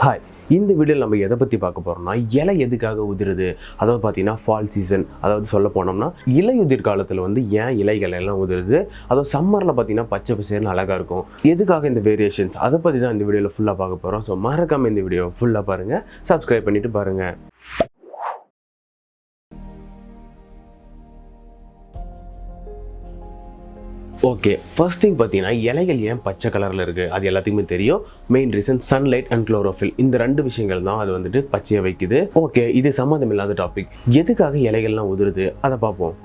Hi, இந்த வீடியோவில் நம்ம எதை பற்றி பார்க்க போகிறோம்னா, இலை எதுக்காக உதிருது. அதாவது பார்த்தீங்கன்னா ஃபால் சீசன், அதாவது சொல்ல போனோம்னா இலையுதிர் காலத்தில் ஏன் இலைகள் எல்லாம் உதிருது, அதாவது சம்மரில் பார்த்தீங்கன்னா பச்சை பசேர்னு அழகாக இருக்கும். எதுக்காக இந்த வேரியேஷன்ஸ், அதை பற்றி தான் இந்த வீடியோவில் ஃபுல்லாக பார்க்க போகிறோம். ஸோ மறக்காமல் இந்த வீடியோ ஃபுல்லாக பாருங்கள், சப்ஸ்கிரைப் பண்ணிவிட்டு பாருங்கள். ஓகே, ஃபர்ஸ்ட் திங் பார்த்தீங்கன்னா இலைகள் ஏன் பச்சை கலரில் இருக்குது அது எல்லாத்துக்குமே தெரியும். Main reason sunlight and chlorophyll, இந்த ரெண்டு விஷயங்கள் தான் அது பச்சையை வைக்குது. ஓகே, இது சம்மந்தம் இல்லாத டாபிக். எதுக்காக இலைகள்லாம் உதிருது அதை பார்ப்போம்.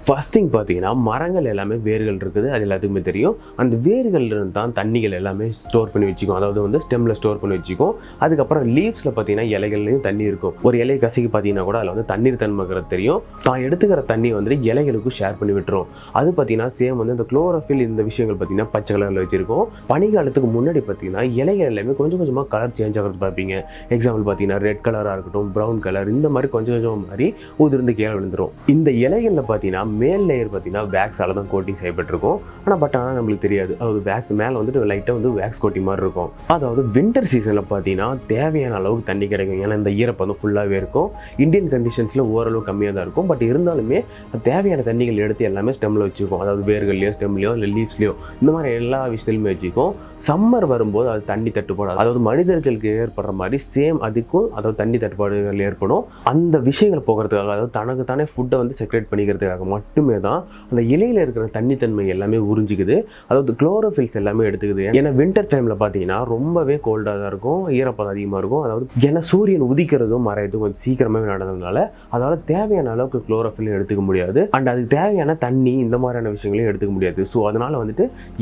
ஃபர்ஸ்ட் திங் பார்த்தீங்கன்னா மரங்கள் எல்லாமே வேர்கள் இருக்குது, அது எல்லாத்துக்குமே தெரியும். அந்த வேர்கள் இருந்து தான் தண்ணிகள் எல்லாமே ஸ்டோர் பண்ணி வச்சுக்கும், அதாவது ஸ்டெம்மில் ஸ்டோர் பண்ணி வச்சுக்கும். அதுக்கப்புறம் லீவ்ஸில் பார்த்தீங்கன்னா இலைகள்லையும் தண்ணி இருக்கும். ஒரு இலை கசக்கி பார்த்தீங்கன்னா கூட அதில் தண்ணீர் தன்மைக்கிறது தெரியும். தான் எடுத்துக்கிற தண்ணி இலைகளுக்கும் ஷேர் பண்ணி விட்டுரும். அது பார்த்தீங்கன்னா சேம் இந்த குளோரோஃபில் இந்த விஷயங்கள் பார்த்தீங்கன்னா பச்சை கலரில் வச்சிருக்கும். பனிக்காலத்துக்கு முன்னாடி பார்த்தீங்கன்னா இலைகள் எல்லாமே கொஞ்சம் கொஞ்சமாக கலர் சேஞ்ச் ஆகிறது பார்ப்பீங்க. எக்ஸாம்பிள் பார்த்தீங்கன்னா ரெட் கலராக இருக்கட்டும், ப்ரௌன் கலர், இந்த மாதிரி கொஞ்சம் கொஞ்சமாக மாதிரி உதிர்ந்து கீழே விழுந்துடும். இந்த இலைகளில் பார்த்தீங்கன்னா மேல் லேயர் பார்த்தீங்கன்னா வேக்ஸால தான் கோட்டிங் செய்யப்பட்டிருக்கும். ஆனால் நம்மளுக்கு தெரியாது, அதாவது வேக்ஸ் மேலே லைட்டாக வேக்ஸ் கோட்டிங் மாதிரி இருக்கும். அதாவது வின்டர் சீசனில் பார்த்தீங்கன்னா தேவையான அளவுக்கு தண்ணி கிடைக்கும். ஏன்னா இந்த ஈரப்பதம் ஃபுல்லாகவே இருக்கும். இந்தியன் கண்டிஷன்ஸில் ஓரளவு கம்மியாக தான் இருக்கும். பட் இருந்தாலுமே தேவையான தண்ணிகள் எடுத்து எல்லாமே ஸ்டெம்மில் வச்சுக்கும். அதாவது வேர்கள்லையோ ஸ்டெம்லையோ இல்லை லீவ்ஸ்லையோ இந்த மாதிரி எல்லா விஷயத்துலையுமே வச்சுக்கும். சம்மர் வரும்போது அது தண்ணி தட்டுப்பாடு, அதாவது மனிதர்களுக்கு ஏற்படுற மாதிரி சேம் அதுக்கும் தண்ணி தட்டுப்பாடுகள் ஏற்படும். அந்த விஷயங்கள் போகிறதுக்காக, அதாவது தனக்கு தானே ஃபுட்டை செக்ரேட் பண்ணிக்கிறதுக்காக மட்டுமே தான் அந்த இலையில இருக்கிற தண்ணித்தன்மை எல்லாமே உறிஞ்சிக்குது. அதாவது குளோரோஃபில்ஸ் எல்லாமே எடுத்துக்குது. ஏன்னா வின்டர் டைமில் பார்த்தீங்கன்னா ரொம்பவே கோல்டாக தான் இருக்கும், ஈரப்பதம் அதிகமாக இருக்கும். அதாவது ஏன்னா சூரியன் உதிக்கிறதும் மறையதும் கொஞ்சம் சீக்கிரமாகவே நடந்ததுனால அதாவது தேவையான அளவுக்கு குளோரோஃபில் எடுத்துக்க முடியாது. அண்ட் அதுக்கு தேவையான தண்ணி இந்த மாதிரியான விஷயங்களையும் எடுத்துக்க முடியாது. ஸோ அதனால்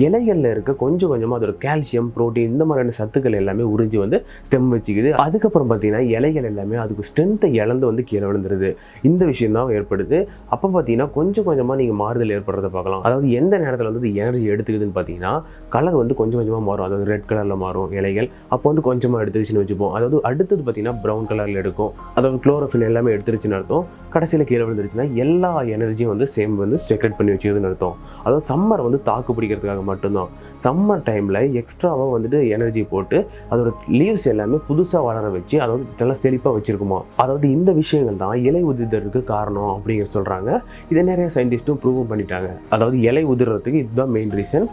இலைகளில் இருக்க கொஞ்சம் கொஞ்சமாக அதோட கால்சியம், புரோட்டீன் இந்த மாதிரியான சத்துக்கள் எல்லாமே உறிஞ்சி ஸ்டெம் வச்சுக்குது. அதுக்கப்புறம் பார்த்தீங்கன்னா இலைகள் எல்லாமே அதுக்கு ஸ்ட்ரென்த்தை இழந்து கீழே விழுந்துருது. இந்த விஷயம் தான் ஏற்படுது. அப்போ பார்த்தீங்கன்னா கொஞ்சம் கொஞ்சமாக நீங்கள் மாறுதல் ஏற்படுறதை பார்க்கலாம். அதாவது எந்த நேரத்தில் எனர்ஜி எடுத்துக்குதுன்னு பார்த்தீங்கன்னா கலர் கொஞ்சம் கொஞ்சமாக மாறும். அதாவது ரெட் கலரில் மாறும் இலைகள். அப்போ கொஞ்சமாக எடுத்துருச்சுன்னு வச்சுப்போம். அதாவது அடுத்தது பார்த்தீங்கன்னா ப்ரௌன் கலரில் எடுக்கும். அதாவது குளோரோஃபில் எல்லாமே எடுத்துருச்சுன்னு அர்த்தம். கடைசியில் கீழே விழுந்துருச்சுன்னா எல்லா எனர்ஜியும் சேம் செக்ரெட் பண்ணி வச்சுக்குதுன்னு அர்த்தம். அதாவது சம்மர் தாக்கு பிடிக்கிறதுக்காக மட்டும்தான். சம்மர் டைமில் எக்ஸ்ட்ராவாக எனர்ஜி போட்டு அதோட லீவ்ஸ் எல்லாமே புதுசாக வளர வச்சு இதெல்லாம் செழிப்பாக வச்சுருக்குமா. அதாவது இந்த விஷயங்கள் தான் இலை உதிர்தலுக்கு காரணம் அப்படிங்கிற சொல்கிறாங்க. இதை நிறைய சயின்டிஸ்ட்டும் ப்ரூவ் பண்ணிட்டாங்க. அதாவது இலை உதிர்றதுக்கு இதுதான் மெயின் ரீசன்.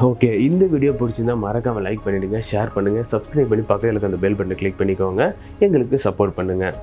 ஓகே, இந்த வீடியோ பிடிச்சிருந்தா மறக்காமல் லைக் பண்ணிவிடுங்க, ஷேர் பண்ணுங்கள், சப்ஸ்கிரைப் பண்ணி பக்கத்தில் இருக்க அந்த பெல் பட்டனை கிளிக் பண்ணிக்கோங்க. எங்களுக்கு சப்போர்ட் பண்ணுங்கள்.